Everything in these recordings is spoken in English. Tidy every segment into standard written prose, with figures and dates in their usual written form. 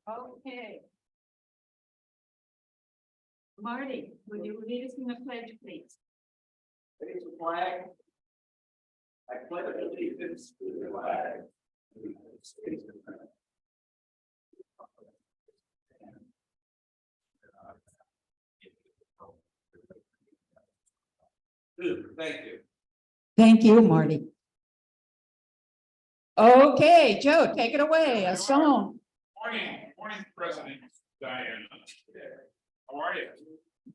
Okay. Marty, would you lead us in the pledge, please? Raise the flag. I pledge allegiance to the flag of the United States of America. Thank you. Thank you, Marty. Okay, Joe, take it away. A song. Morning, President Diana. How are you?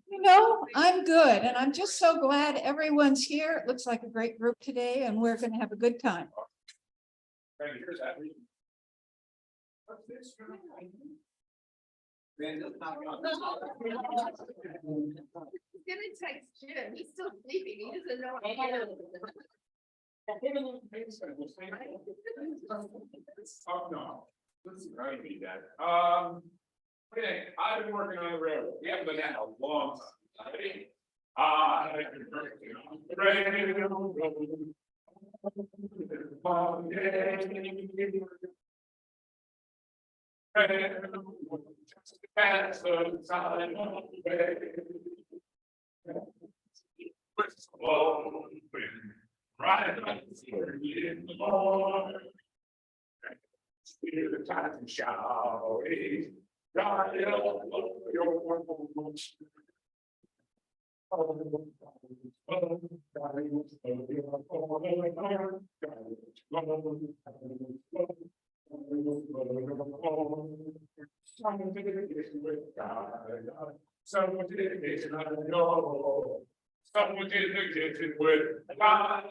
You know, I'm good, and I'm just so glad everyone's here. It looks like a great group today, and we're going to have a good time. Here's that. What's this? Man, that's not He's gonna text Jim, he's still sleeping, he doesn't know. Oh, no. This is right, be that. Okay, I've been working on the railroad. We haven't done that in a long time. Right. The time shall be. Someone did it, I know. Someone did it with God.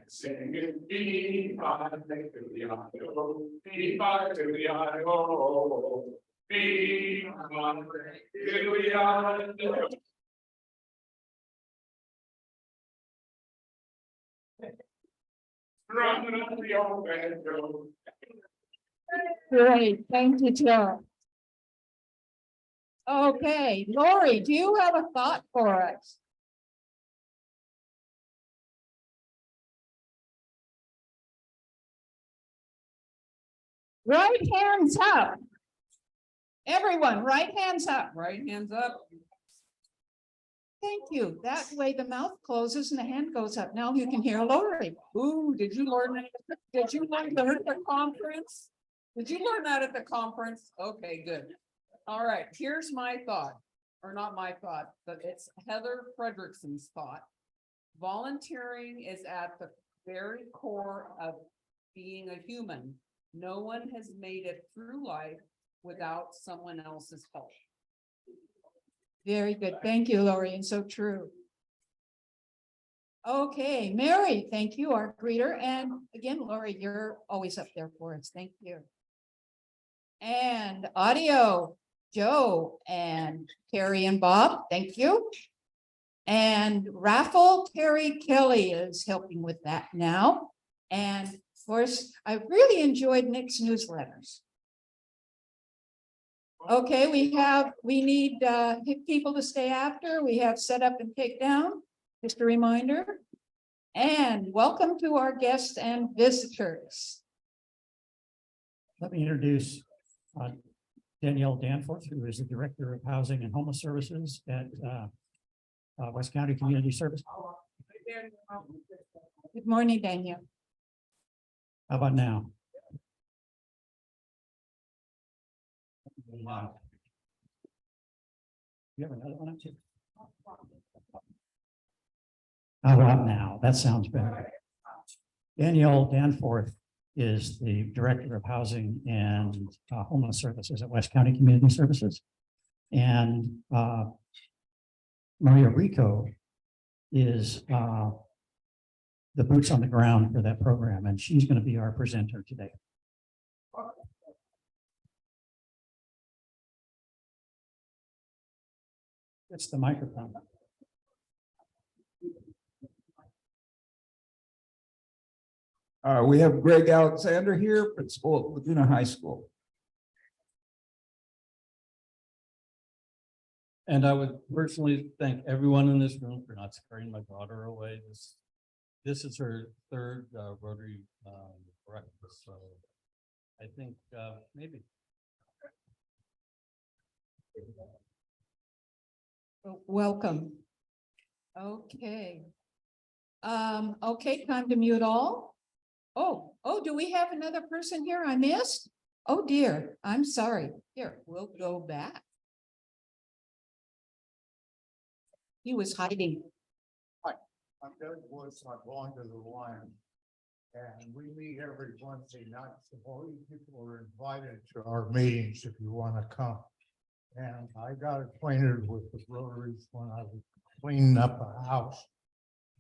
Singing, be by to the audio, be by to the audio, be by to the audio. Drumming on the old banjo. Great, thank you, Joe. Okay, Lori, do you have a thought for us? Right hands up. Everyone, right hands up. Right hands up. Thank you. That way the mouth closes and the hand goes up. Now you can hear Lori. Ooh, did you learn that at the conference? Did you learn that at the conference? Okay, good. All right, here's my thought, or not my thought, but it's Heather Fredrickson's thought. Volunteering is at the very core of being a human. No one has made it through life without someone else's help. Very good. Thank you, Lori, and so true. Okay, Mary, thank you, our greeter. And again, Lori, you're always up there for us. Thank you. And audio, Joe and Carrie and Bob, thank you. And raffle, Terry Kelly is helping with that now. And of course, I really enjoyed Nick's newsletters. Okay, we need people to stay after. We have set up and take down, just a reminder. And welcome to our guests and visitors. Let me introduce Danielle Danforth, who is the Director of Housing and Homeless Services at West County Community Service. Good morning, Danielle. How about now? You have another one up too? How about now? That sounds better. Danielle Danforth is the Director of Housing and Homeless Services at West County Community Services. And Maria Rico is the boots on the ground for that program, and she's going to be our presenter today. It's the microphone. We have Greg Alexander here, principal at Laguna High School. And I would personally thank everyone in this room for not scaring my daughter away. This is her third Rotary breakfast, so I think maybe. Welcome. Okay. Okay, time to mute all. Oh, do we have another person here I missed? Oh dear, I'm sorry. Here, we'll go back. He was hiding. I'm Doug Woods, I belong to the Lions. And we meet every Wednesday night, so all you people are invited to our meetings if you want to come. And I got acquainted with the Rotaries when I was cleaning up a house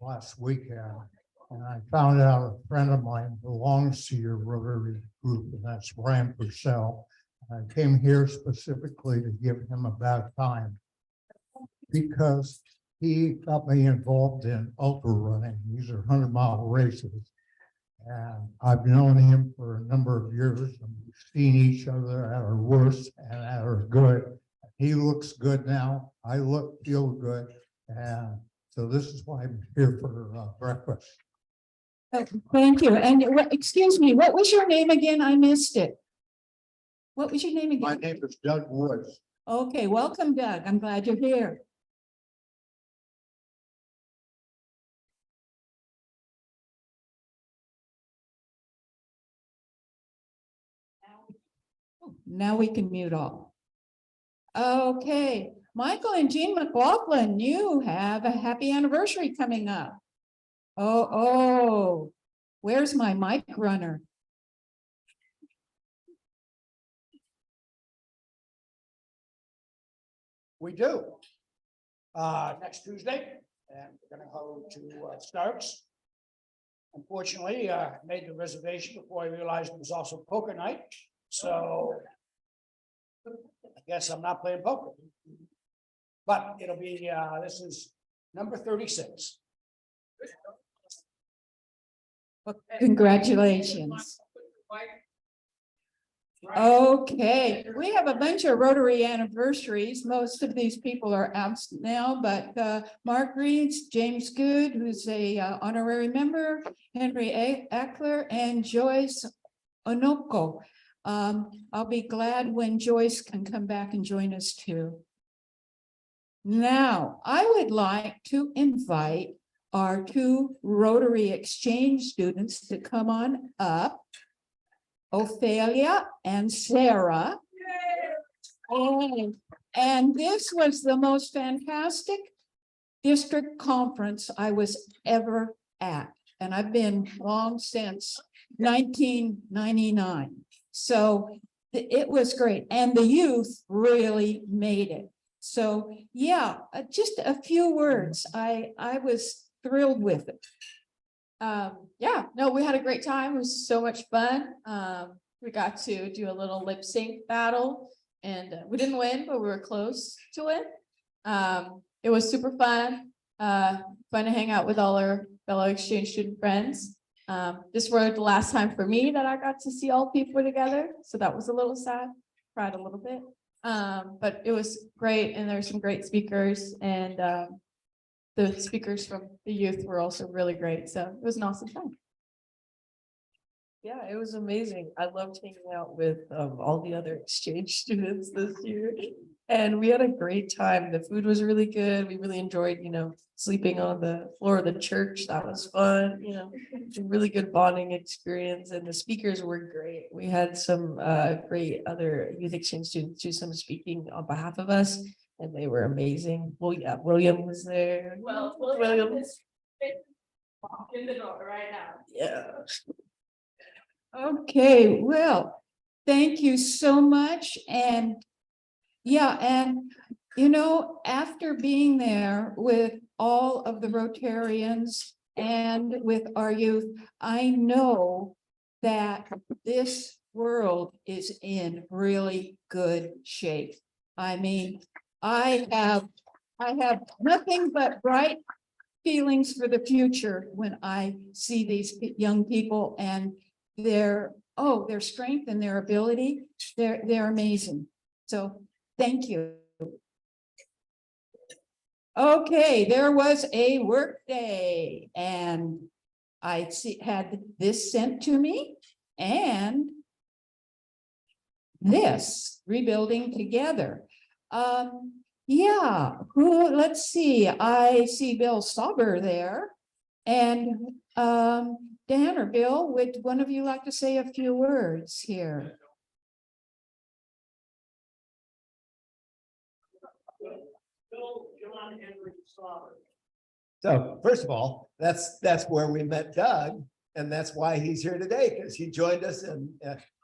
last weekend. And I found out a friend of mine belongs to your Rotary group, and that's Brian Purcell. I came here specifically to give him a bad time because he got me involved in ultra running. These are 100-mile races. And I've known him for a number of years, and we've seen each other at our worst and at our good. He looks good now. I feel good. And so this is why I'm here for breakfast. Oh, thank you. And excuse me, what was your name again? I missed it. What was your name again? My name is Doug Woods. Okay, welcome, Doug. I'm glad you're here. Now we can mute all. Okay, Michael and Jean McLaughlin, you have a happy anniversary coming up. Oh, where's my mic runner? We do. Next Tuesday, and we're gonna go to Starks. Unfortunately, made the reservation before I realized it was also poker night, so I guess I'm not playing poker. But it'll be, this is number 36. Congratulations. Okay, we have a bunch of Rotary anniversaries. Most of these people are absent now, but Mark Reeds, James Good, who's a honorary member, Henry Eckler, and Joyce Onoko. I'll be glad when Joyce can come back and join us too. Now, I would like to invite our two Rotary exchange students to come on up. Ophelia and Sarah. And this was the most fantastic district conference I was ever at. And I've been long since 1999. So it was great. And the youth really made it. So yeah, just a few words. I was thrilled with it. Yeah, no, we had a great time. It was so much fun. We got to do a little lip sync battle and we didn't win, but we were close to win. It was super fun. Fun to hang out with all our fellow exchange student friends. This was the last time for me that I got to see all people together. So that was a little sad, cried a little bit. But it was great. And there were some great speakers and, the speakers from the youth were also really great. So it was an awesome time. Yeah, it was amazing. I loved hanging out with all the other exchange students this year. And we had a great time. The food was really good. We really enjoyed, sleeping on the floor of the church. That was fun, it's a really good bonding experience. And the speakers were great. We had some great other youth exchange students do some speaking on behalf of us. And they were amazing. Well, yeah, William was there. Well, William is in the door right now. Yeah. Okay, well, thank you so much. And yeah, and after being there with all of the Rotarians and with our youth, I know that this world is in really good shape. I mean, I have nothing but bright feelings for the future when I see these young people and their strength and their ability. They're amazing. So thank you. Okay, there was a work day and I had this sent to me and this rebuilding together. Yeah, let's see. I see Bill Sauber there. And Dan or Bill, would one of you like to say a few words here? So first of all, that's where we met Doug, and that's why he's here today, because he joined us, and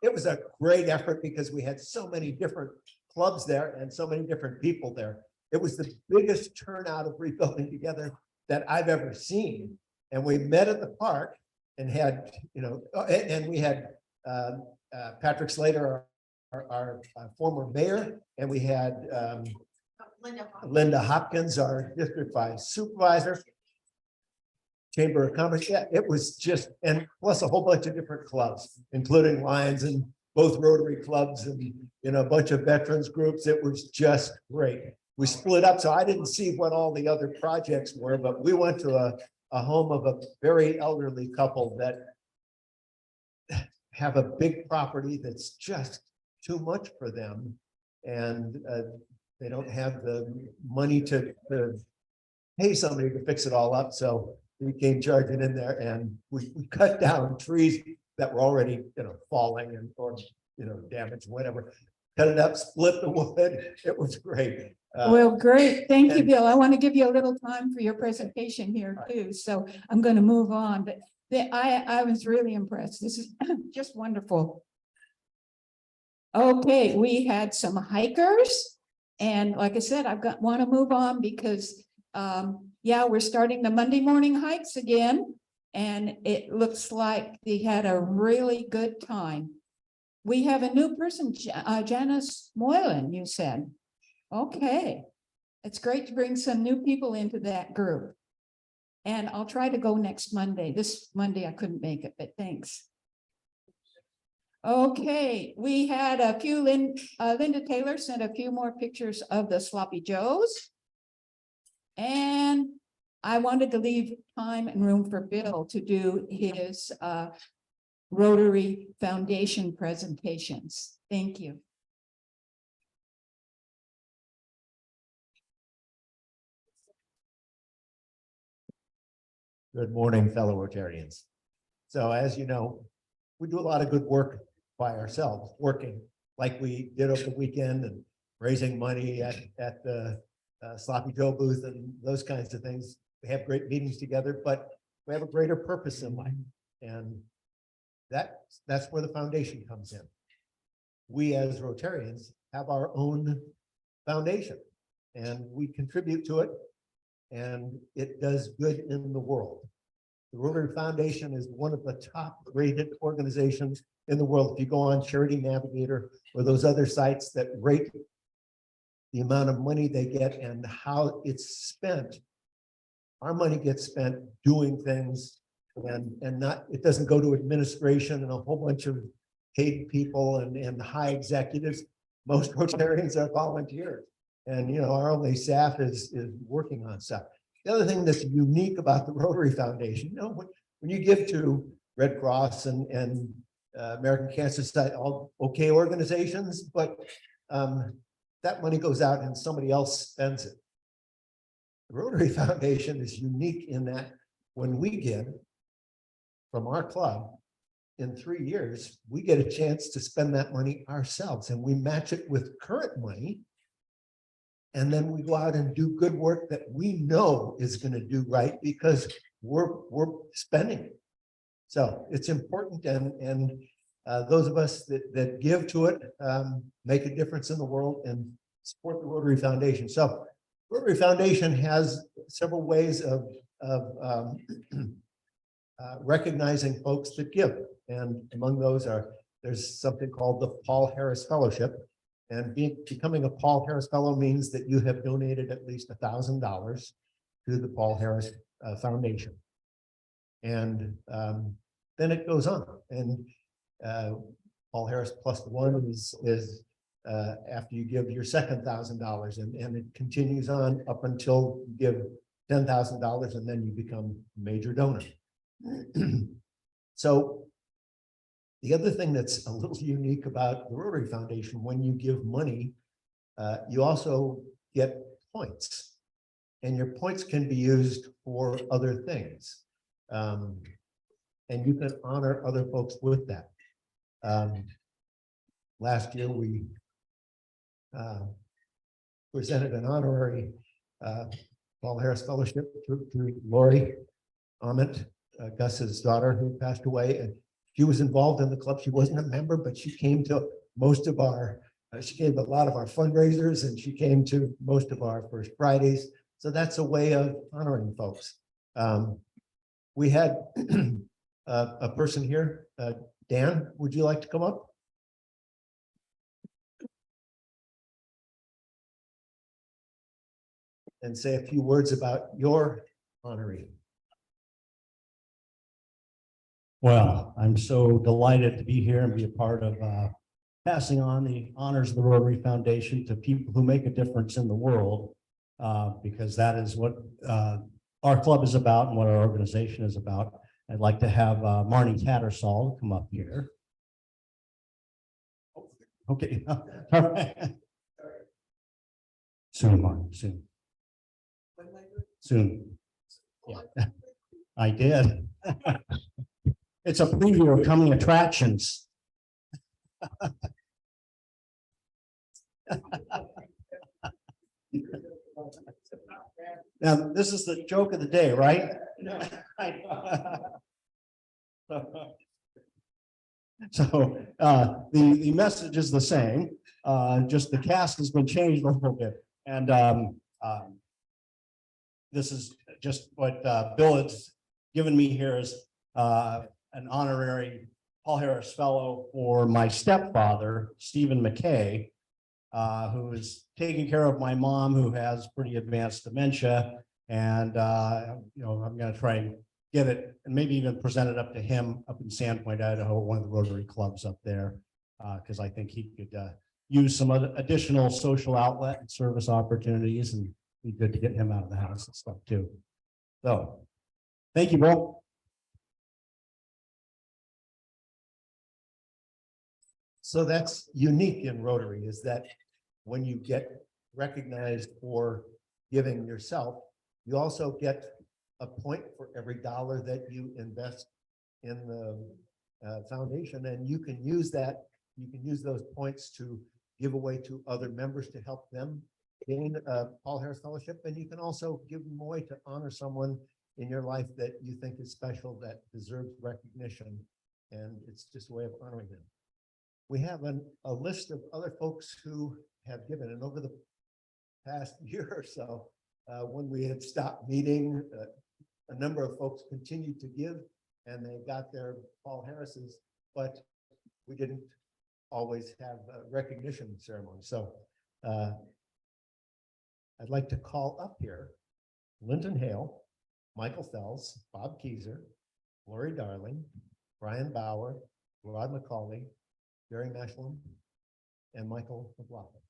it was a great effort because we had so many different clubs there and so many different people there. It was the biggest turnout of rebuilding together that I've ever seen. And we met at the park and had, and we had Patrick Slater, our former mayor, and we had Linda Hopkins, our District 5 supervisor, Chamber of Commerce. Yeah, it was just, and plus a whole bunch of different clubs, including Lions and both Rotary clubs and, a bunch of veterans groups. It was just great. We split up, so I didn't see what all the other projects were, but we went to a home of a very elderly couple that have a big property that's just too much for them. And they don't have the money to pay somebody to fix it all up. So we came charging in there and we cut down trees that were already, falling and or, damaged, whatever. Cut it up, split the wood. It was great. Well, great. Thank you, and- Bill. I want to give you a little time for your presentation here too. So I'm going to move on, but I was really impressed. This is just wonderful. Okay, we had some hikers. And like I said, want to move on because, yeah, we're starting the Monday morning hikes again. And it looks like they had a really good time. We have a new person, Janice Moylan, you said. Okay, it's great to bring some new people into that group. And I'll try to go next Monday. This Monday I couldn't make it, but thanks. Okay, we had a few, Linda Taylor sent a few more pictures of the Sloppy Joes. And I wanted to leave time and room for Bill to do his Rotary Foundation presentations. Thank you. Good morning, fellow Rotarians. So as you know, we do a lot of good work by ourselves, working like we did over the weekend and raising money at the Sloppy Joe booth and those kinds of things. We have great meetings together, but we have a greater purpose in life. And that's where the foundation comes in. We as Rotarians have our own foundation and we contribute to it, and it does good in the world. The Rotary Foundation is one of the top rated organizations in the world. If you go on Charity Navigator or those other sites that rate the amount of money they get and how it's spent, our money gets spent doing things and not, it doesn't go to administration and a whole bunch of paid people and high executives. Most Rotarians are volunteers. And, our only staff is working on stuff. The other thing that's unique about the Rotary Foundation, when you give to Red Cross and American Cancer Society, all okay organizations, but that money goes out and somebody else spends it. The Rotary Foundation is unique in that when we give from our club, in 3 years, we get a chance to spend that money ourselves and we match it with current money. And then we go out and do good work that we know is going to do right because we're spending it. So it's important, and those of us that give to it make a difference in the world and support the Rotary Foundation. So Rotary Foundation has several ways of recognizing folks that give, and among those there's something called the Paul Harris Fellowship. And becoming a Paul Harris Fellow means that you have donated at least $1,000 to the Paul Harris foundation. And then it goes on. And Paul Harris plus one is after you give your second $1,000, and it continues on up until you give $10,000, and then you become a major donor. So the other thing that's a little unique about the Rotary Foundation, when you give money, you also get points, and your points can be used for other things. And you can honor other folks with that. Last year, we presented an honorary Paul Harris Fellowship to Lori Ament, Gus's daughter, who passed away. And she was involved in the club. She wasn't a member, but she came to most of our, she came to a lot of our fundraisers, and she came to most of our First Fridays. So that's a way of honoring folks. We had a person here. Dan, would you like to come up? And say a few words about your honoree. Well, I'm so delighted to be here and be a part of passing on the honors of the Rotary Foundation to people who make a difference in the world, because that is what our club is about and what our organization is about. I'd like to have Marnie Tattersall come up here. Okay. All right. Soon, Marnie, soon. Soon. Yeah, I did. It's a preview of coming attractions. Now, this is the joke of the day, right? So the message is the same, just the cast has been changed a little bit. And this is just what Bill has given me here is an honorary Paul Harris Fellow for my stepfather, Stephen McKay, who is taking care of my mom, who has pretty advanced dementia. And, you know, I'm going to try and get it and maybe even present it up to him up in Sandpoint, Idaho, one of the Rotary clubs up there, because I think he could use some other additional social outlet and service opportunities, and be good to get him out of the house and stuff too. So, thank you, Bill. So that's unique in Rotary, is that when you get recognized for giving yourself, you also get a point for every dollar that you invest in the foundation, and you can use that. You can use those points to give away to other members to help them gain a Paul Harris Fellowship, and you can also give them away to honor someone in your life that you think is special, that deserves recognition, and it's just a way of honoring them. We have a list of other folks who have given, and over the past year or so, when we had stopped meeting, a number of folks continued to give, and they got their Paul Harris's, but we didn't always have a recognition ceremony. So I'd like to call up here Linton Hale, Michael Fells, Bob Keyser, Lori Darling, Brian Bauer, Rod McCauley, Gary Mashlam, and Michael McLaughlin.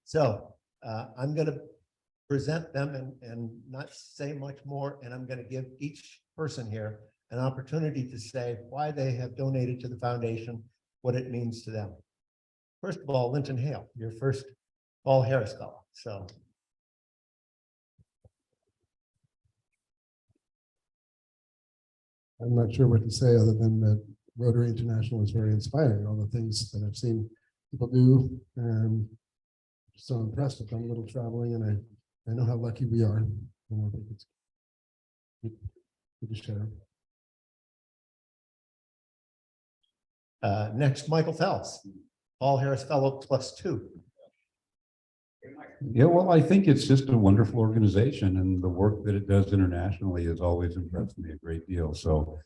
So I'm going to present them and not say much more, and I'm going to give each person here an opportunity to say why they have donated to the foundation, what it means to them. First of all, Linton Hale, your first Paul Harris Fellow. So. I'm not sure what to say other than that Rotary International is very inspiring. All the things that I've seen people do, and so impressed. I've done a little traveling, and I know how lucky we are. And I think it's good to share. Next, Michael Phelps, Paul Harris Fellow +2. Yeah, well, I think it's just a wonderful organization and the work that it does internationally has always impressed me a great deal. So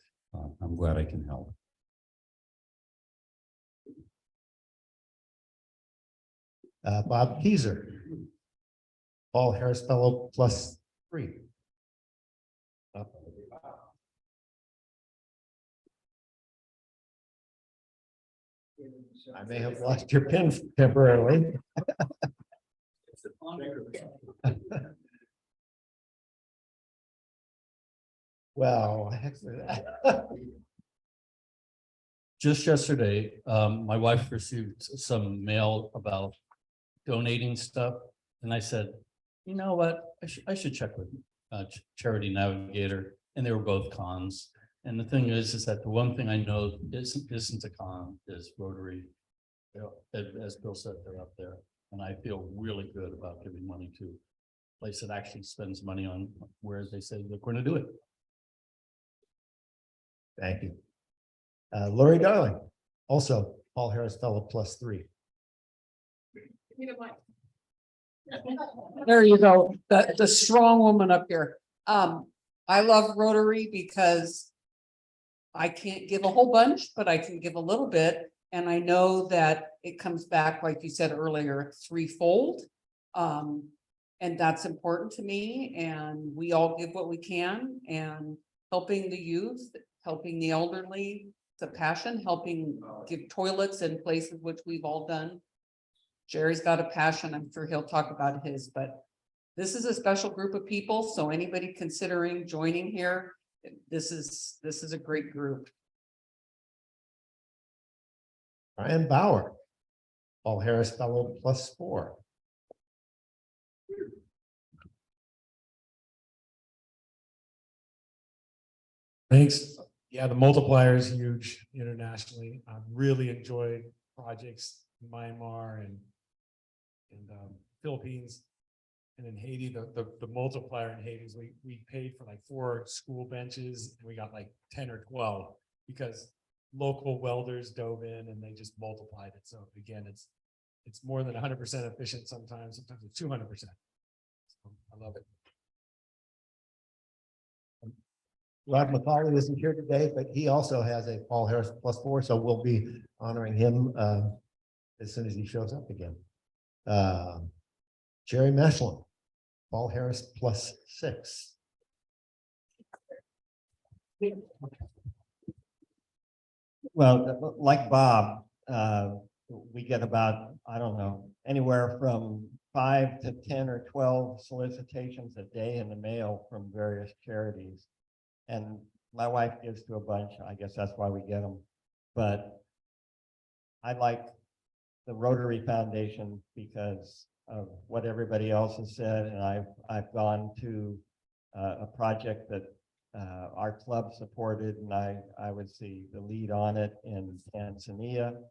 I'm glad I can help. Bob Keyser, Paul Harris Fellow +3. I may have lost your pin temporarily. Well, Just yesterday, my wife received some mail about donating stuff. And I said, you know what, I should check with Charity Navigator, and they were both cons. And the thing is that the one thing I know isn't a con is Rotary. You know, as Bill said, they're up there, and I feel really good about giving money to a place that actually spends money on where they say they're going to do it. Thank you. Lori Darling, also Paul Harris Fellow +3. There you go, the strong woman up here. I love Rotary because I can't give a whole bunch, but I can give a little bit. And I know that it comes back, like you said earlier, threefold. And that's important to me, and we all give what we can, and helping the youth, helping the elderly, it's a passion, helping give toilets in places which we've all done. Jerry's got a passion, I'm sure he'll talk about his, but this is a special group of people, so anybody considering joining here, this is a great group. Brian Bauer, Paul Harris Fellow +4. Thanks. Yeah, the multiplier is huge internationally. I've really enjoyed projects in Myanmar and Philippines. And in Haiti, the multiplier in Haiti is we paid for like 4 school benches and we got like 10 or 12 because local welders dove in and they just multiplied it. So again, it's more than 100% efficient sometimes it's 200%. So I love it. Rod McCauley isn't here today, but he also has a Paul Harris +4, so we'll be honoring him as soon as he shows up again. Jerry Meslin, Paul Harris +6. Well, like Bob, we get about, I don't know, anywhere from 5 to 10 or 12 solicitations a day in the mail from various charities. And my wife gives to a bunch. I guess that's why we get them. But I like the Rotary Foundation because of what everybody else has said. And I've gone to a project that our club supported, and I was the lead on it in Tanzania,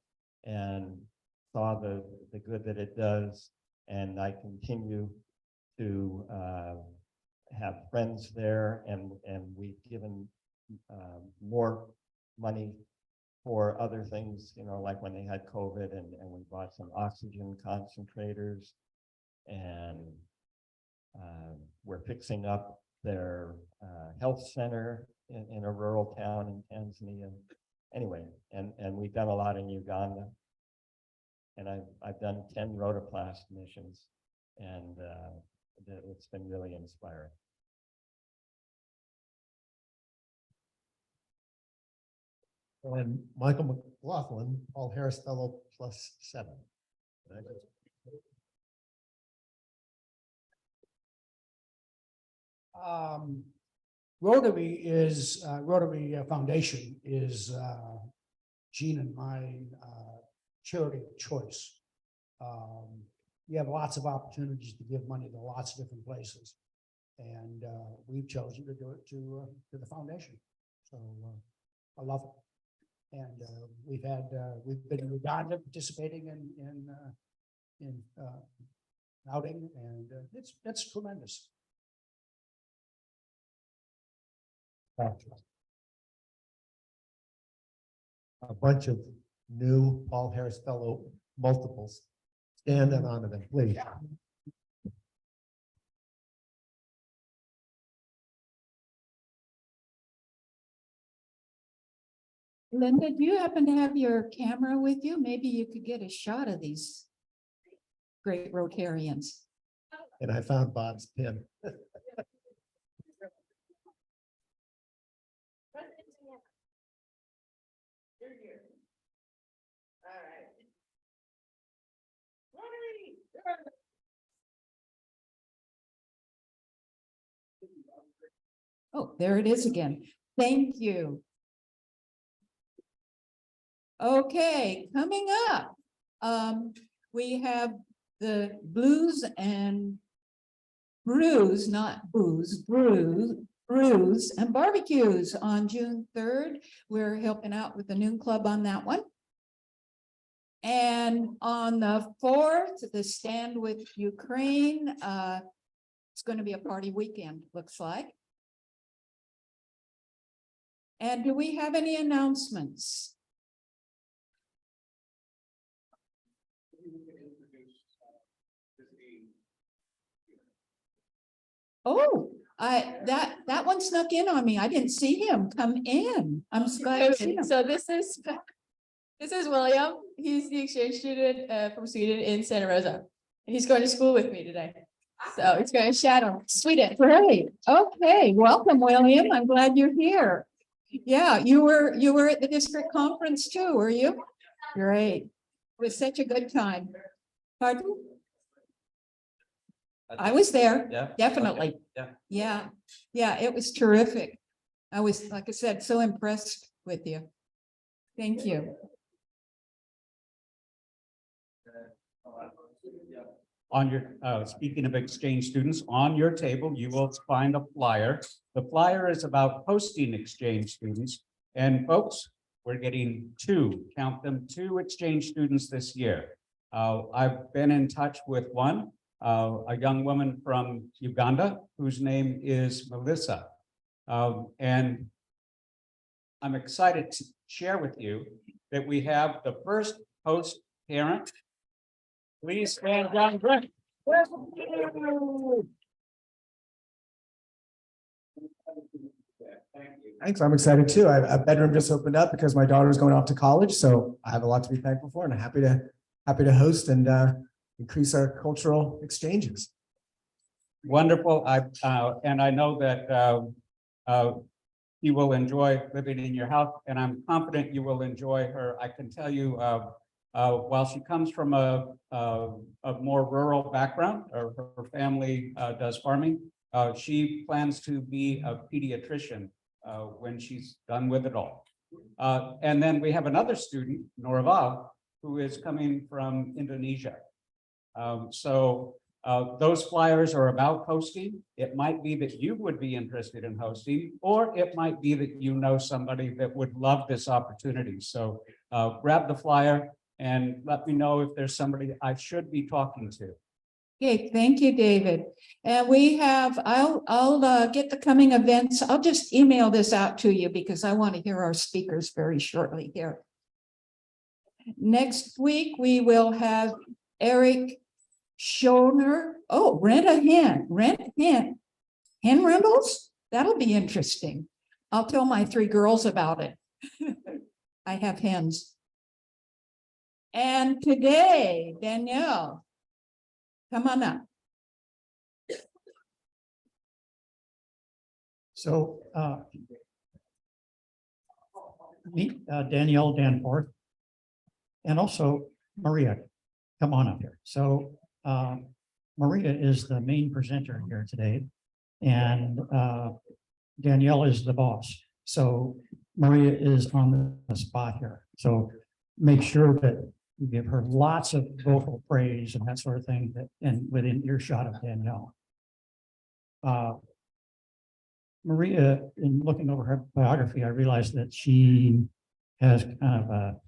and saw the good that it does. And I continue to have friends there, and we've given more money for other things, you know, like when they had COVID, and we bought some oxygen concentrators, and we're fixing up their health center in a rural town in Tanzania. Anyway, and we've done a lot in Uganda, and I've done 10 rotoplas missions, and it's been really inspiring. And Michael McLaughlin, Paul Harris Fellow +7. Rotary Foundation is Gene and my charity of choice. We have lots of opportunities to give money to lots of different places, and we've chosen to do it to the foundation. So I love it. And we've been in Uganda participating in outing, and it's tremendous. A bunch of new Paul Harris Fellow multiples. Stand and honor them, please. Linda, do you happen to have your camera with you? Maybe you could get a shot of these great Rotarians. And I found Bob's pin. Oh, there it is again. Thank you. Okay, coming up, we have the Blues and Brews, not booze, brews and barbecues on June 3rd. We're helping out with the Noon Club on that one. And on the 4th, the Stand with Ukraine, it's going to be a party weekend, looks like. And do we have any announcements? Oh, that one snuck in on me. I didn't see him come in. I'm glad to see him. So this is William. He's the exchange student from Sweden in Santa Rosa. And he's going to school with me today. So he's going to shadow Sweden. Great. Okay, welcome, William. I'm glad you're here. Yeah, you were at the district conference too, were you? Great. It was such a good time. Pardon? I was there. Yeah. Definitely. Okay, Yeah, it was terrific. I was, like I said, so impressed with you. Thank you. On your, speaking of exchange students, on your table, you will find a flyer. The flyer is about hosting exchange students. And folks, we're getting count them, 2 exchange students this year. I've been in touch with one, a young woman from Uganda, whose name is Melissa. And I'm excited to share with you that we have the first host parent. Please stand down, Brent. Thanks. I'm excited too. A bedroom just opened up because my daughter's going off to college, so I have a lot to be thankful for, and I'm happy to host and increase our cultural exchanges. Wonderful. And I know that you will enjoy living in your house, and I'm confident you will enjoy her. I can tell you, while she comes from a more rural background, or her family does farming, she plans to be a pediatrician when she's done with it all. And then we have another student, Norval, who is coming from Indonesia. So those flyers are about hosting. It might be that you would be interested in hosting, or it might be that you know somebody that would love this opportunity. So grab the flyer and let me know if there's somebody I should be talking to. Okay, thank you, David. And we have, I'll get the coming events. I'll just email this out to you because I want to hear our speakers very shortly here. Next week, we will have Eric Schoner. Oh, rent a hen. Hen rentals? That'll be interesting. I'll tell my 3 girls about it. I have hens. And today, Danielle, come on up. So meet Danielle Danforth and also Maria. Come on up here. So Maria is the main presenter here today, and Danielle is the boss. So Maria is on the spot here. So make sure that you give her lots of vocal praise and that sort of thing, that and within earshot of Danielle. Maria, in looking over her biography, I realized that she has kind of a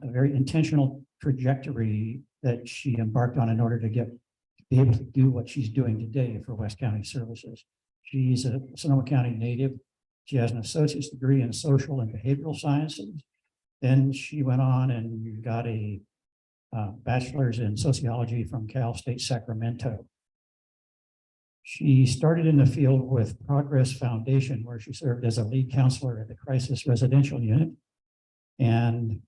very intentional trajectory that she embarked on in order to be able to do what she's doing today for West County Services. She's a Sonoma County native. She has an associate's degree in social and behavioral sciences. Then she went on and got a bachelor's in sociology from Cal State Sacramento. She started in the field with Progress Foundation, where she served as a lead counselor at the Crisis Residential Unit. And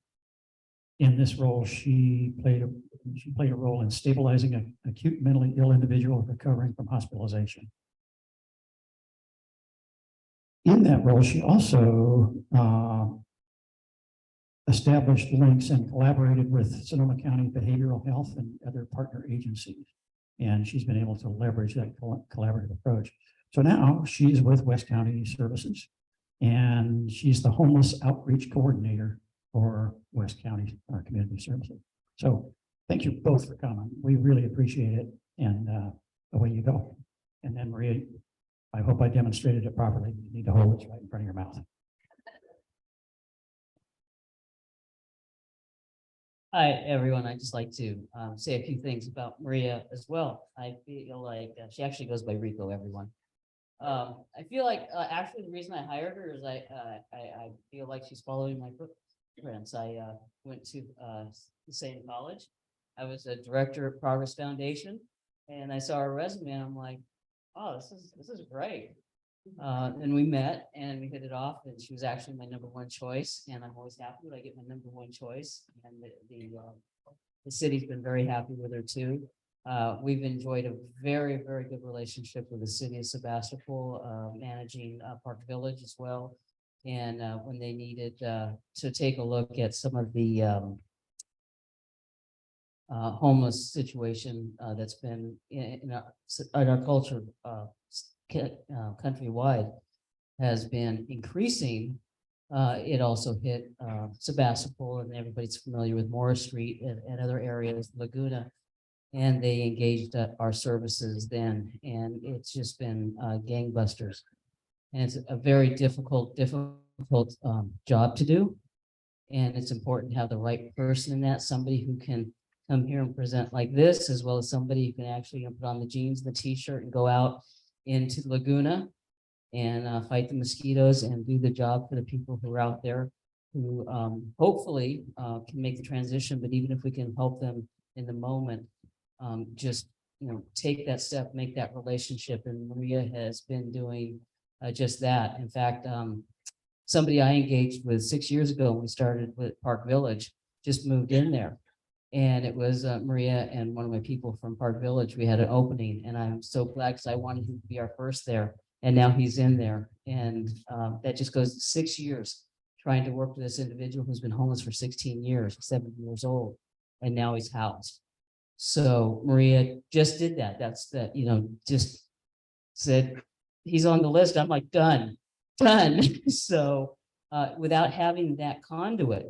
in this role, she played a role in stabilizing an acute mentally ill individual recovering from hospitalization. In that role, she also established links and collaborated with Sonoma County Behavioral Health and other partner agencies. And she's been able to leverage that collaborative approach. So now she's with West County Services, and she's the homeless outreach coordinator for West County Community Services. So thank you both for coming. We really appreciate it. And away you go. And then Maria, I hope I demonstrated it properly. You need to hold it right in front of your mouth. Hi, everyone. I'd just like to say a few things about Maria as well. I feel like she actually goes by Rico, everyone. I feel like actually the reason I hired her is I feel like she's following my footprints. I went to the same college. I was a director at Progress Foundation, and I saw her resume, and I'm like, oh, this is great. And we met and we hit it off, and she was actually my #1 choice, and I'm always happy when I get my #1 choice. And the city's been very happy with her too. We've enjoyed a very, very good relationship with the city of Sebastopol, managing Park Village as well. And when they needed to take a look at some of the homeless situation that's been in our culture countrywide has been increasing. It also hit Sebastopol, and everybody's familiar with Morris Street and other areas, Laguna, and they engaged our services then, and it's just been gangbusters. And it's a very difficult job to do, and it's important to have the right person in that, somebody who can come here and present like this, as well as somebody who can actually put on the jeans, the t-shirt, and go out into Laguna and fight the mosquitoes and do the job for the people who are out there who hopefully can make the transition. But even if we can help them in the moment, just take that step, make that relationship. And Maria has been doing just that. In fact, somebody I engaged with 6 years ago when we started with Park Village just moved in there. And it was Maria and one of my people from Park Village. We had an opening, and I'm so glad because I wanted him to be our first there. And now he's in there. And that just goes 6 years trying to work with this individual who's been homeless for 16 years, 7 years old, and now he's housed. So Maria just did that. That's that, just said, he's on the list. I'm like, done. So without having that conduit,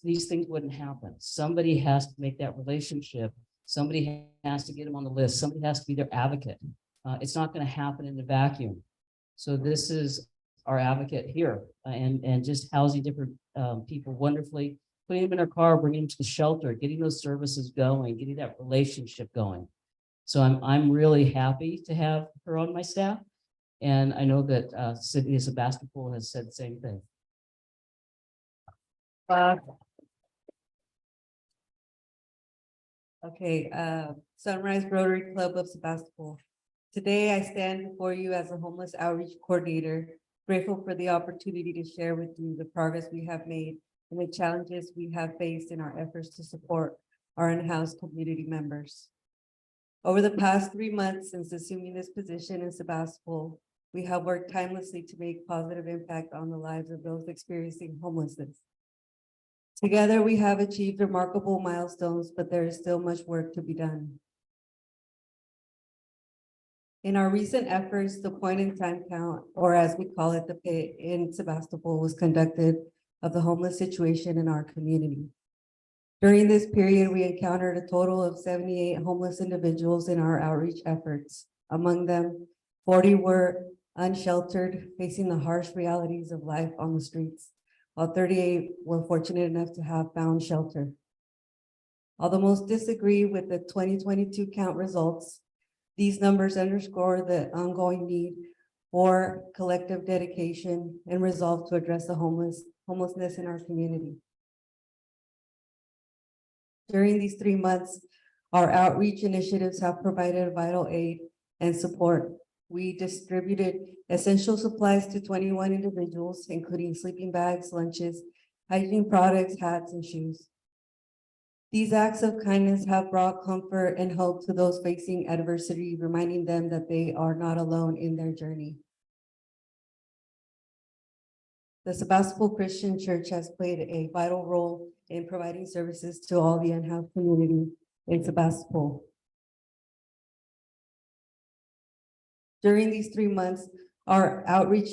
these things wouldn't happen. Somebody has to make that relationship. Somebody has to get them on the list. Somebody has to be their advocate. It's not going to happen in the vacuum. So this is our advocate here, and just housing different people wonderfully, putting them in our car, bringing them to the shelter, getting those services going, getting that relationship going. So I'm really happy to have her on my staff, and I know that City of Sebastopol has said the same thing. Okay, Sunrise Rotary Club of Sebastopol. Today, I stand before you as a homeless outreach coordinator, grateful for the opportunity to share with you the progress we have made and the challenges we have faced in our efforts to support our unhoused community members. Over the past 3 months since assuming this position in Sebastopol, we have worked tirelessly to make positive impact on the lives of those experiencing homelessness. Together, we have achieved remarkable milestones, but there is still much work to be done. In our recent efforts, the point in time count, or as we call it, the pit in Sebastopol, was conducted of the homeless situation in our community. During this period, we encountered a total of 78 homeless individuals in our outreach efforts. Among them, 40 were unsheltered, facing the harsh realities of life on the streets, while 38 were fortunate enough to have found shelter. Although most disagree with the 2022 count results, these numbers underscore the ongoing need for collective dedication and resolve to address the homelessness in our community. During these 3 months, our outreach initiatives have provided vital aid and support we distributed essential supplies to 21 individuals, including sleeping bags, lunches, hygiene products, hats, and shoes. These acts of kindness have brought comfort and hope to those facing adversity, reminding them that they are not alone in their journey. The Sebastopol Christian Church has played a vital role in providing services to all the unhoused community in Sebastopol. During these 3 months, our outreach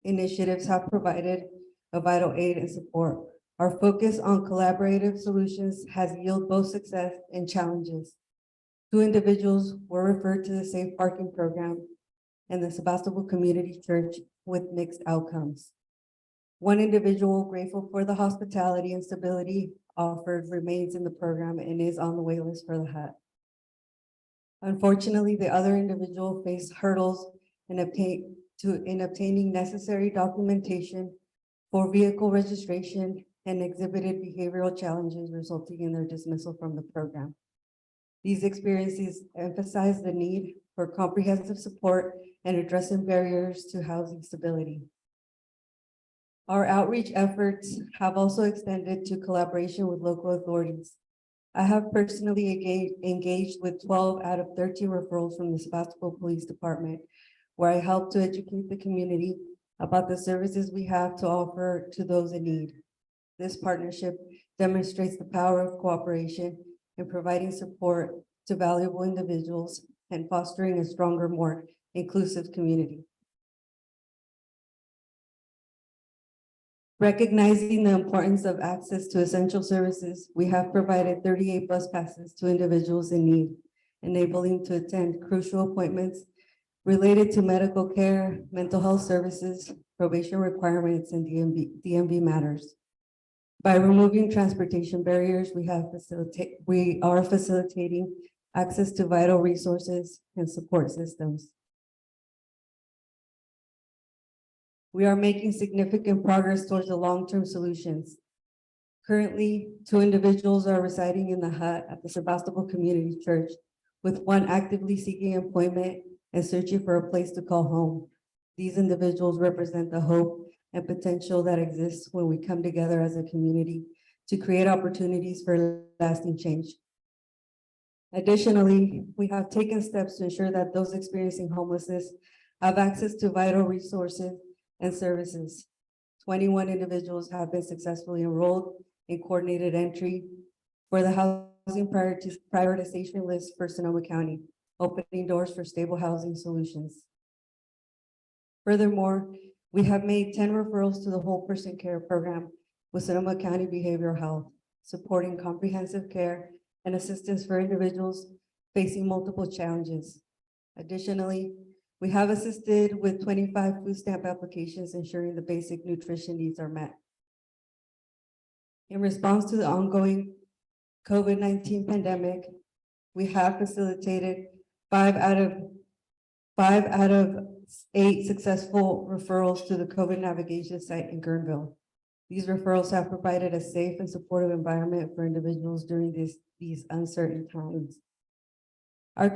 initiatives have provided a vital aid and support. Our focus on collaborative solutions has yielded both success and challenges. 2 individuals were referred to the Safe Parking Program and the Sebastopol Community Church with mixed outcomes. 1 individual, grateful for the hospitality and stability offered, remains in the program and is on the wait list for the hut. Unfortunately, the other individual faced hurdles in obtaining necessary documentation for vehicle registration and exhibited behavioral challenges, resulting in their dismissal from the program. These experiences emphasize the need for comprehensive support and addressing barriers to housing stability. Our outreach efforts have also extended to collaboration with local authorities. I have personally engaged with 12 out of 13 referrals from the Sebastopol Police Department, where I help to educate the community about the services we have to offer to those in need. This partnership demonstrates the power of cooperation in providing support to valuable individuals and fostering a stronger, more inclusive community. Recognizing the importance of access to essential services, we have provided 38 bus passes to individuals in need, enabling to attend crucial appointments related to medical care, mental health services, probation requirements, and DMV matters. By removing transportation barriers, we are facilitating access to vital resources and support systems. We are making significant progress towards the long-term solutions. Currently, 2 individuals are residing in the hut at the Sebastopol Community Church, with 1 actively seeking employment and searching for a place to call home. These individuals represent the hope and potential that exists when we come together as a community to create opportunities for lasting change. Additionally, we have taken steps to ensure that those experiencing homelessness have access to vital resources and services. 21 individuals have been successfully enrolled in coordinated entry for the housing prioritization list for Sonoma County, opening doors for stable housing solutions. Furthermore, we have made 10 referrals to the Whole Person Care Program with Sonoma County Behavioral Health, supporting comprehensive care and assistance for individuals facing multiple challenges. Additionally, we have assisted with 25 food stamp applications, ensuring the basic nutrition needs are met. In response to the ongoing COVID-19 pandemic, we have facilitated 5 out of 8 successful referrals to the COVID navigation site in Guerneville. These referrals have provided a safe and supportive environment for individuals during these uncertain times. Our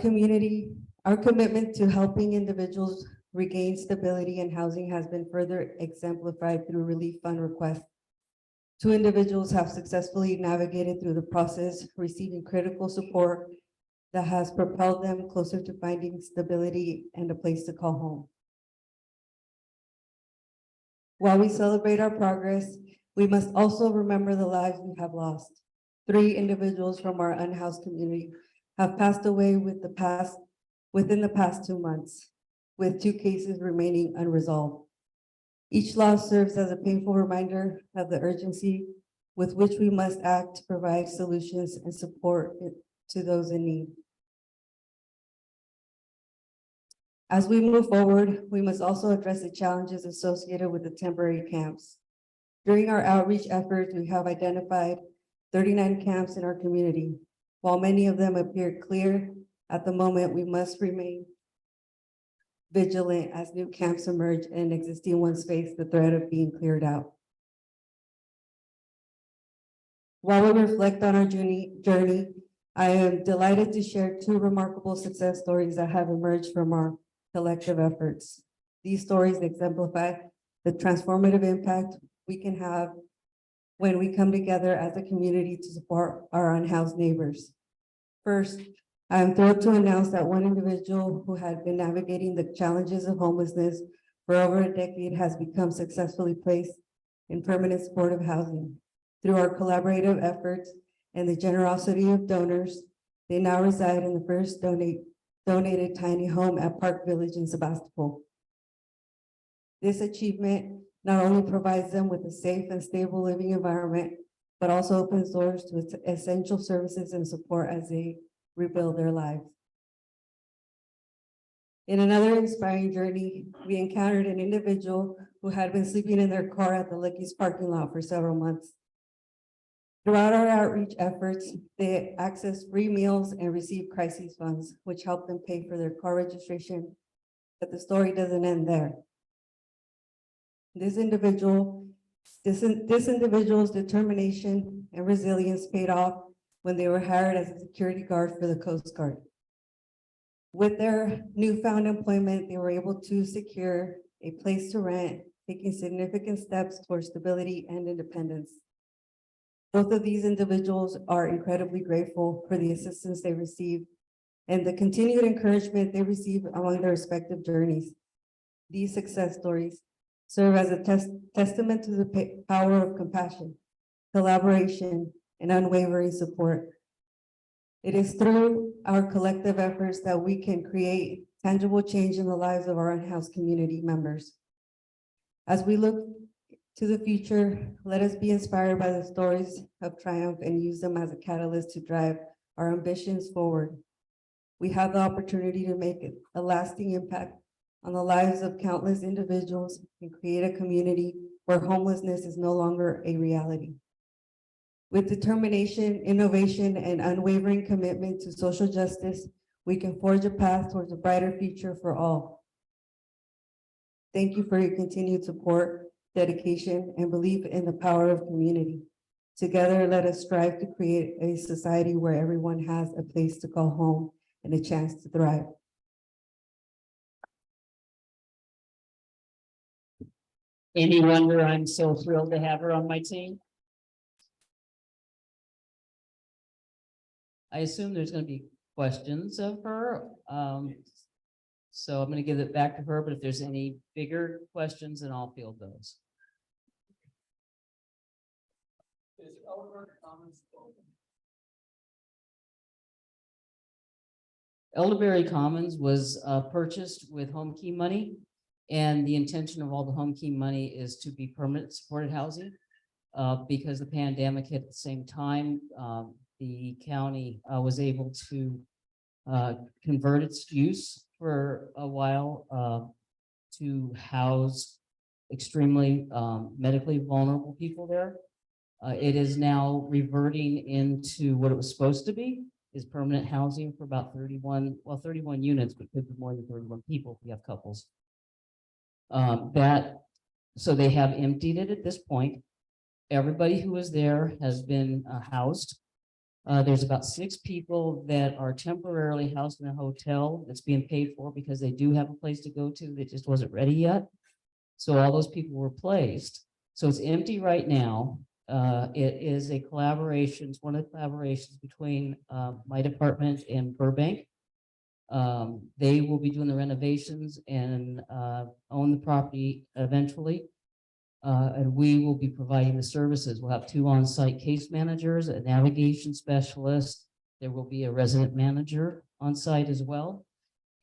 commitment to helping individuals regain stability and housing has been further exemplified through relief fund requests. 2 individuals have successfully navigated through the process, receiving critical support that has propelled them closer to finding stability and a place to call home. While we celebrate our progress, we must also remember the lives we have lost. 3 individuals from our unhoused community have passed away within the past 2 months, with 2 cases remaining unresolved. Each loss serves as a painful reminder of the urgency with which we must act to provide solutions and support to those in need. As we move forward, we must also address the challenges associated with the temporary camps. During our outreach efforts, we have identified 39 camps in our community. While many of them appear clear at the moment, we must remain vigilant as new camps emerge and existing ones face the threat of being cleared out. While we reflect on our journey, I am delighted to share 2 remarkable success stories that have emerged from our collective efforts. These stories exemplify the transformative impact we can have when we come together as a community to support our unhoused neighbors. First, I am thrilled to announce that one individual who had been navigating the challenges of homelessness for over a decade has become successfully placed in permanent supportive housing. Through our collaborative efforts and the generosity of donors, they now reside in the first donated tiny home at Park Village in Sebastopol. This achievement not only provides them with a safe and stable living environment, but also opens doors to essential services and support as they rebuild their lives. In another inspiring journey, we encountered an individual who had been sleeping in their car at the Lucky's parking lot for several months. Throughout our outreach efforts, they accessed free meals and received crisis funds, which helped them pay for their car registration. But the story doesn't end there. This individual's determination and resilience paid off when they were hired as a security guard for the Coast Guard. With their newfound employment, they were able to secure a place to rent, taking significant steps towards stability and independence. Both of these individuals are incredibly grateful for the assistance they received and the continued encouragement they receive along their respective journeys. These success stories serve as a testament to the power of compassion, collaboration, and unwavering support. It is through our collective efforts that we can create tangible change in the lives of our unhoused community members. As we look to the future, let us be inspired by the stories of triumph and use them as a catalyst to drive our ambitions forward. We have the opportunity to make a lasting impact on the lives of countless individuals and create a community where homelessness is no longer a reality. With determination, innovation, and unwavering commitment to social justice, we can forge a path towards a brighter future for all. Thank you for your continued support, dedication, and belief in the power of community. Together, let us strive to create a society where everyone has a place to call home and a chance to thrive. Any wonder I'm so thrilled to have her on my team? I assume there's going to be questions of her. So I'm going to give it back to her, but if there's any bigger questions, then I'll field those. Elderberry Commons was purchased with home key money, and the intention of all the home key money is to be permanent supported housing. Because the pandemic hit at the same time, the county was able to convert its use for a while to house extremely medically vulnerable people there. It is now reverting into what it was supposed to be, is permanent housing for about 31 units, but could be more than 31 people if you have couples. So they have emptied it at this point. Everybody who was there has been housed. There's about 6 people that are temporarily housed in a hotel that's being paid for because they do have a place to go to that just wasn't ready yet. So all those people were placed. So it's empty right now. It is a collaboration. It's one of the collaborations between my department and Burbank. They will be doing the renovations and own the property eventually. And we will be providing the services. We'll have 2 on-site case managers, a navigation specialist. There will be a resident manager on site as well.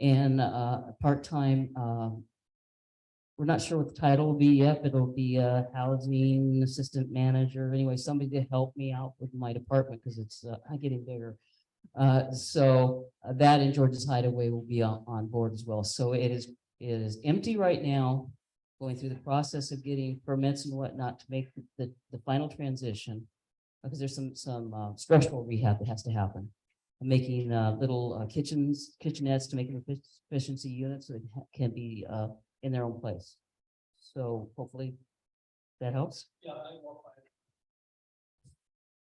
And a part-time, we're not sure what the title will be yet, but it'll be a housing assistant manager. Anyway, somebody to help me out with my department because it's getting bigger. So that and George's Hideaway will be on board as well. So it is empty right now, going through the process of getting permits and whatnot to make the final transition, because there's some structural rehab that has to happen. Making little kitchenettes to make them efficiency units so they can be in their own place. So hopefully that helps. Yeah,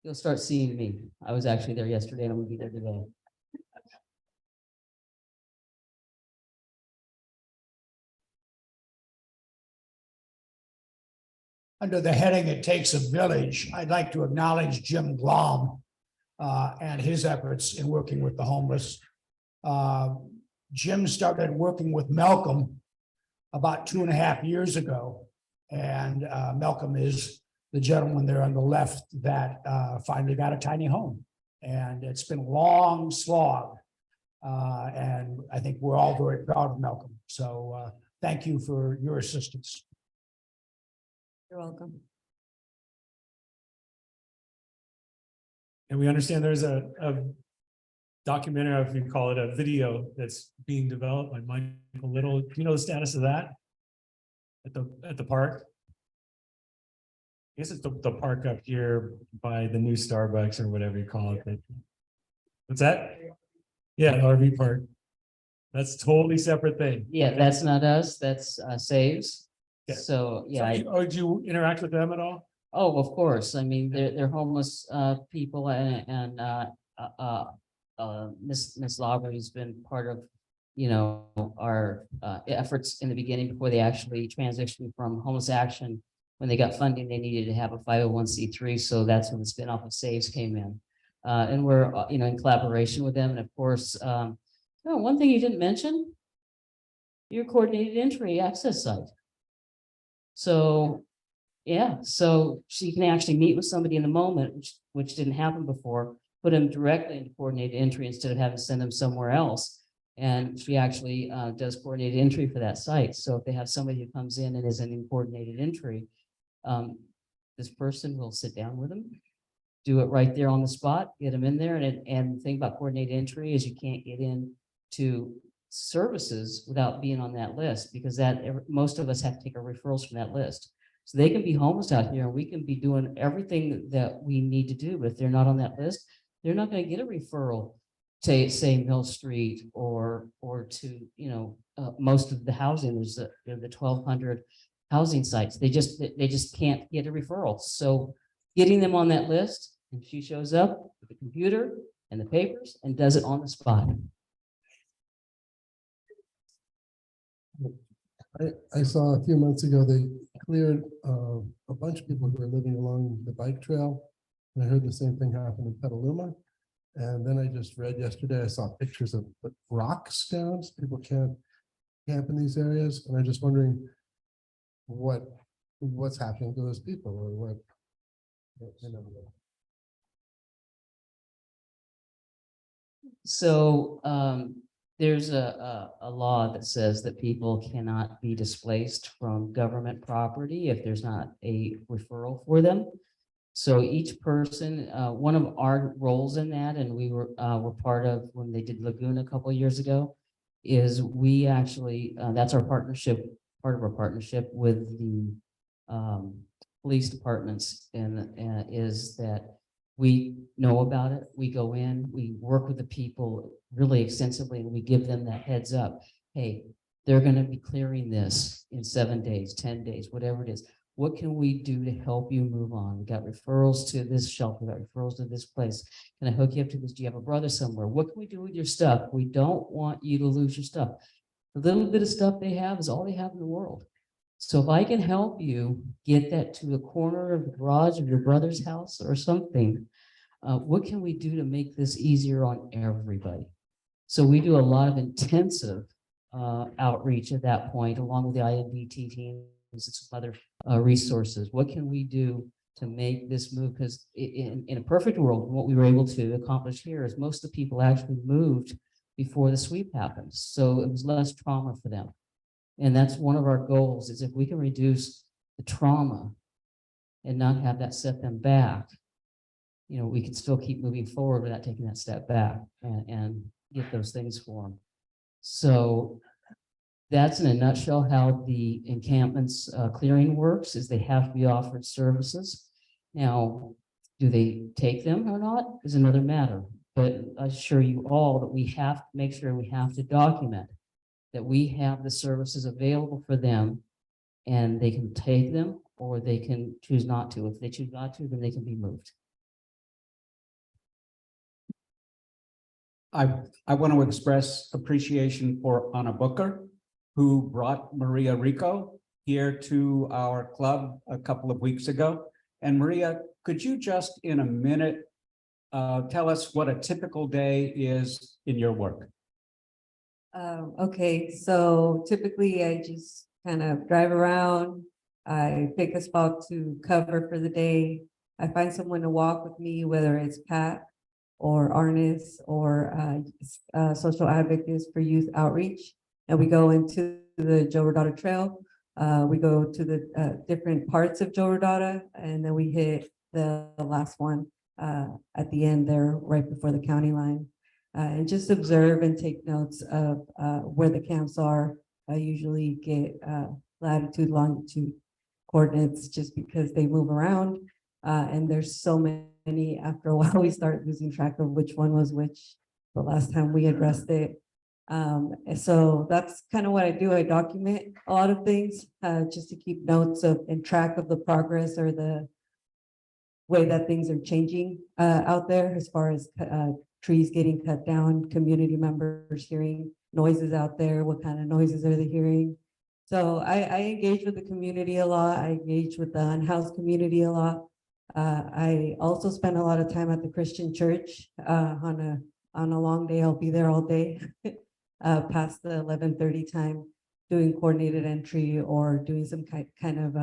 You'll start seeing me. I was actually there yesterday and I'm gonna be there today. under the heading It Takes a Village, I'd like to acknowledge Jim Glom and his efforts in working with the homeless. Jim started working with Malcolm about 2.5 years ago. And Malcolm is the gentleman there on the left that finally got a tiny home. And it's been a long slog. And I think we're all very proud of Malcolm. So thank you for your assistance. You're welcome. And we understand there's a documentary, if you call it a video, that's being developed by Michael Little. Do you know the status of that? At the park? I guess it's the park up here by the new Starbucks or whatever you call it. What's that? Yeah, the RV park. That's a totally separate thing. Yeah, that's not us, that's Saves. Yeah. So, yeah. Did you interact with them at all? Oh, of course. I mean, they're homeless people and Miss Lawry's been part of, you know, our efforts in the beginning before they actually transitioned from homeless action. When they got funding, they needed to have a 501c3, so that's when the spinoff of Saves came in. And we're, you know, in collaboration with them. And of course, one thing you didn't mention, your coordinated entry access site. So, yeah, so she can actually meet with somebody in the moment, which didn't happen before, put them directly into coordinated entry instead of having to send them somewhere else. And she actually does coordinated entry for that site. So if they have somebody who comes in and is in coordinated entry, this person will sit down with them, do it right there on the spot, get them in there. And the thing about coordinated entry is you can't get in to services without being on that list, because most of us have to take our referrals from that list. So they can be homeless out here and we can be doing everything that we need to do, but if they're not on that list, they're not going to get a referral to, say, Mill Street or to, you know, most of the housing. There's the 1,200 housing sites. They just can't get a referral. So getting them on that list, and she shows up with the computer and the papers and does it on the spot. I saw a few months ago, they cleared a bunch of people who were living along the bike trail. And I heard the same thing happen in Petaluma. And then I just read yesterday, I saw pictures of rocks down. So people can't camp in these areas. And I'm just wondering what's happening to those people, or what, you know. So there's a law that says that people cannot be displaced from government property if there's not a referral for them. So each person, one of our roles in that, and we were part of when they did Laguna a couple of years ago, is we actually, that's our partnership, part of our partnership with the police departments, and is that we know about it, we go in, we work with the people really extensively, and we give them that heads up. Hey, they're going to be clearing this in 7 days, 10 days, whatever it is. What can we do to help you move on? We got referrals to this shelter, we got referrals to this place. Can I hook you up to this? Do you have a brother somewhere? What can we do with your stuff? We don't want you to lose your stuff. The little bit of stuff they have is all they have in the world. So if I can help you get that to the corner of the garage of your brother's house or something, what can we do to make this easier on everybody? So we do a lot of intensive outreach at that point, along with the INDT teams and some other resources. What can we do to make this move? Because in a perfect world, what we were able to accomplish here is most of the people actually moved before the sweep happened. So it was less trauma for them. And that's one of our goals, is if we can reduce the trauma and not have that set them back, you know, we can still keep moving forward without taking that step back and get those things for them. So that's in a nutshell how the encampments clearing works, is they have to be offered services. Now, do they take them or not is another matter. But I assure you all that we have to make sure we have to document that we have the services available for them, and they can take them or they can choose not to. If they choose not to, then they can be moved. I want to express appreciation for Anna Booker, who brought Maria Rico here to our club a couple of weeks ago. And Maria, could you just in a minute tell us what a typical day is in your work? Okay, so typically I just kind of drive around. I pick a spot to cover for the day. I find someone to walk with me, whether it's Pat or Arnis or social advocates for youth outreach. And we go into the Joe Rodata Trail. We go to the different parts of Joe Rodata, and then we hit the last one at the end there, right before the county line. And just observe and take notes of where the camps are. I usually get latitude, longitude coordinates just because they move around. And there's so many, after a while, we start losing track of which one was which the last time we addressed it. And so that's kind of what I do. I document a lot of things just to keep notes of and track of the progress or the way that things are changing out there as far as trees getting cut down, community members hearing noises out there, what kind of noises are they hearing? So I engage with the community a lot. I engage with the unhoused community a lot. I also spend a lot of time at the Christian church on a long day. I'll be there all day past the 11:30 time, doing coordinated entry or doing some kind of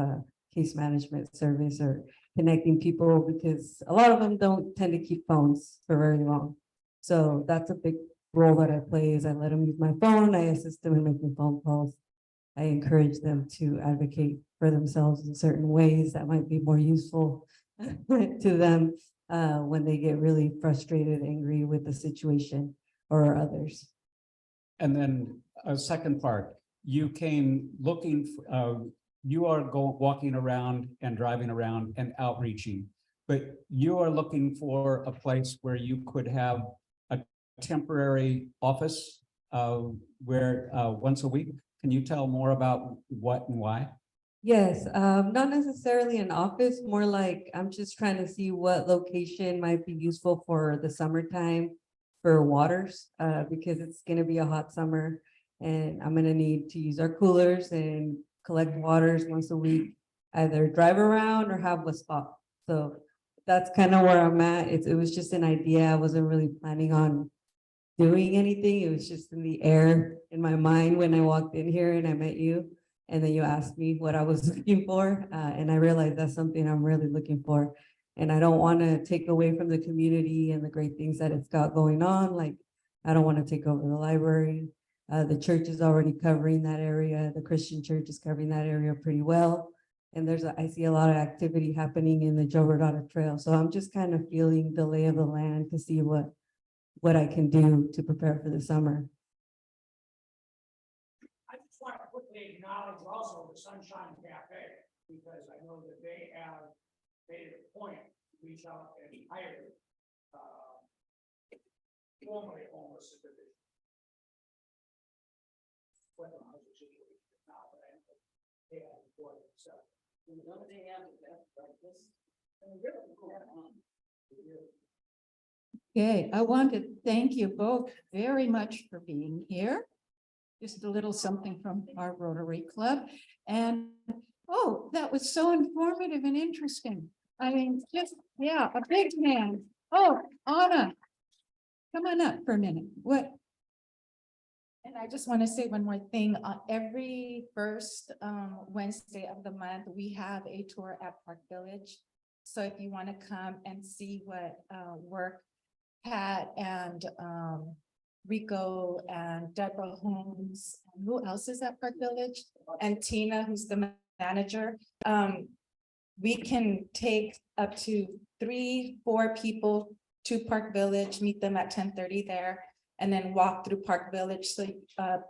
case management service or connecting people, because a lot of them don't tend to keep phones for very long. So that's a big role that I play, is I let them use my phone. I assist them in making phone calls. I encourage them to advocate for themselves in certain ways that might be more useful to them when they get really frustrated, angry with the situation or others. And then a second part, you came looking, you are walking around and driving around and outreaching, but you are looking for a place where you could have a temporary office where once a week. Can you tell more about what and why? Yes, not necessarily an office, more like I'm just trying to see what location might be useful for the summertime for waters, because it's gonna be a hot summer and I'm gonna need to use our coolers and collect waters once a week, either drive around or have a spot. So that's kind of where I'm at. It was just an idea. I wasn't really planning on doing anything. It was just in the air in my mind when I walked in here and I met you. And then you asked me what I was looking for. And I realized that's something I'm really looking for. And I don't want to take away from the community and the great things that it's got going on. Like, I don't want to take over the library. The church is already covering that area. The Christian church is covering that area pretty well. And I see a lot of activity happening in the Joe Rodata Trail. So I'm just kind of feeling the lay of the land to see what I can do to prepare for the summer. I just want to quickly acknowledge also the Sunshine Cafe, because I know that they have made it a point to reach out and hire formerly homeless individuals. Well, I was just now, but I know they have employed themselves. Don't they have like this? Okay, I want to thank you both very much for being here. Just a little something from our Rotary Club. And, oh, that was so informative and interesting. I mean, just, yeah, a big hand. Oh, Anna, come on up for a minute. What? And I just want to say one more thing. Every first Wednesday of the month, we have a tour at Park Village. So if you want to come and see what work Pat and Rico and Deborah Holmes, and who else is at Park Village? And Tina, who's the manager. We can take up to 3-4 people to Park Village, meet them at 10:30 there, and then walk through Park Village so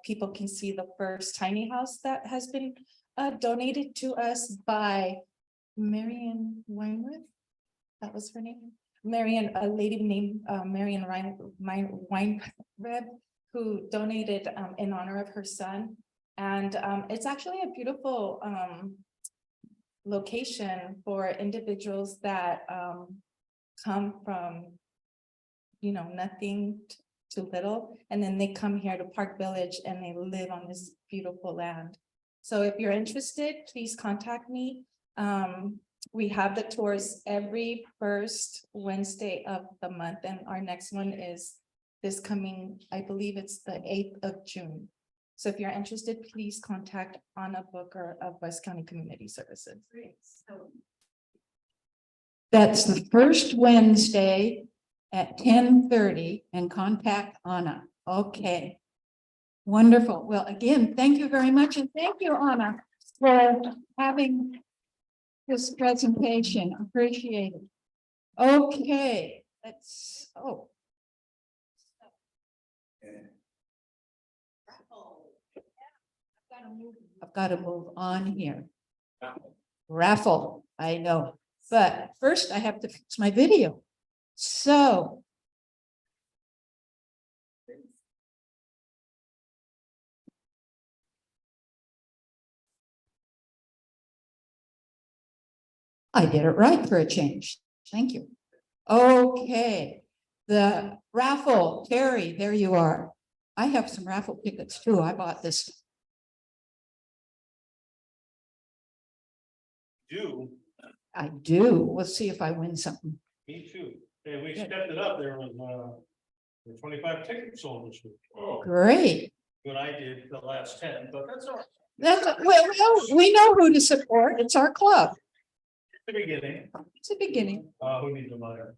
people can see the first tiny house that has been donated to us by Marion Weinreb. That was her name. Marion, a lady named Marion Weinreb, who donated in honor of her son. And it's actually a beautiful location for individuals that come from, nothing to little, and then they come here to Park Village and they live on this beautiful land. So if you're interested, please contact me. We have the tours every first Wednesday of the month, and our next one is this coming, I believe it's the 8th of June. So if you're interested, please contact Anna Booker of West County Community Services. That's the first Wednesday at 10:30 and contact Anna. Okay. Wonderful. Well, again, thank you very much. And thank you, Anna, for having this presentation. Appreciate it. Okay, I've got to move on here. Raffle, I know, but first I have to fix my video. So. I did it right for a change. Thank you. Okay, the raffle, Terry, there you are. I have some raffle tickets too. I bought this. I do. We'll see if I win something. Me too. Hey, we stepped it up. There was 25 tickets sold this week. Oh, Great. But I did the last 10, but that's all right. Well, we know who to support. It's our club. The beginning. It's the beginning. Who needs a mother?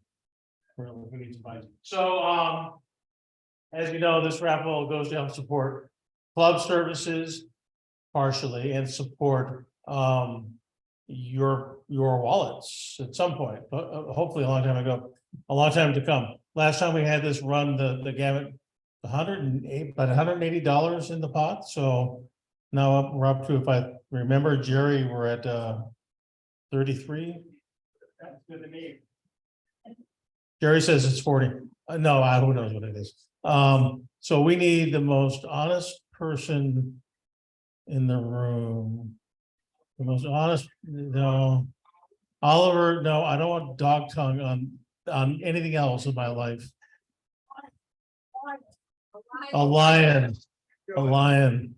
Who needs a mind? So, as you know, this raffle goes to help support club services partially and support your wallets at some point, but hopefully a long time ago, a long time to come. Last time we had this run the gamut, about $180 in the pot. So now we're up to, if I remember, Jerry, we're at 33. That's good to me. Jerry says it's 40. No, who knows what it is. So we need the most honest person in the room. The most honest, no. Oliver, no, I don't want dog tongue on anything else in my life. A lion. A lion.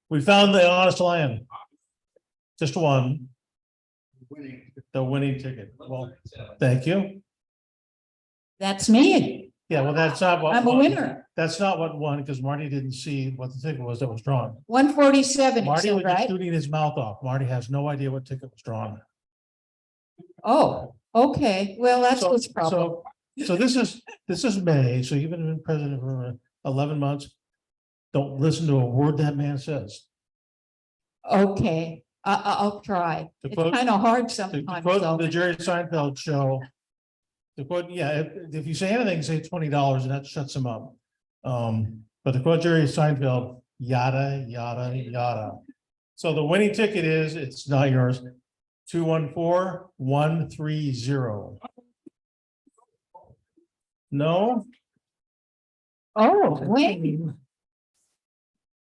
We found the honest lion. Just one. The winning ticket. Well, thank you. That's me. Yeah, well, that's not what. I'm a winner. That's not what won, because Marty didn't see what the ticket was that was drawn. 147, Marty was just right? shooting his mouth off. Marty has no idea what ticket was drawn. Oh, okay. Well, that's what's problem. So this is May, so you've been president for 11 months. Don't listen to a word that man says. Okay, I'll try. It's kind of hard sometimes. Quote the Jerry Seinfeld show. The quote, yeah, if you say anything, say $20 and that shuts him up. But the quote Jerry Seinfeld, yada, yada, yada. So the winning ticket is, it's not yours, 214130. No? Oh, wait.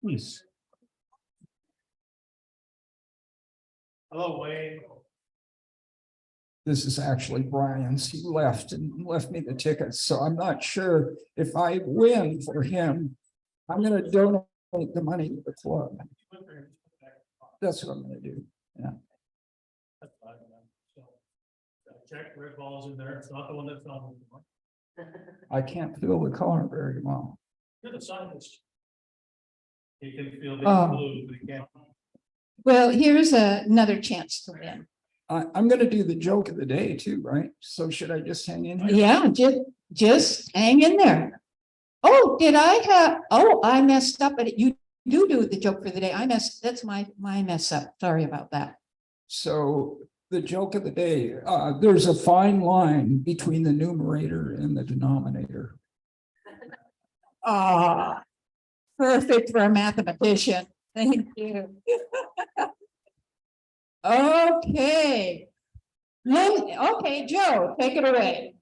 Please. Hello, Wayne. This is actually Brian's. He left me the tickets, so I'm not sure if I win for him. I'm gonna donate the money to the club. That's what I'm gonna do. Yeah. That's fine. So, check red balls in there. It's not the one that's on. I can't feel the color very well. You're the scientist. You can feel the blue, but you can't. Well, here's another chance to win. I'm gonna do the joke of the day too, right? So should I just hang in here? Yeah, just hang in there. Oh, I messed up, but you do the joke for the day. That's my mess up. Sorry about that. So the joke of the day, there's a fine line between the numerator and the denominator. Perfect for a mathematician. Thank you. Okay. Okay, Joe, take it away.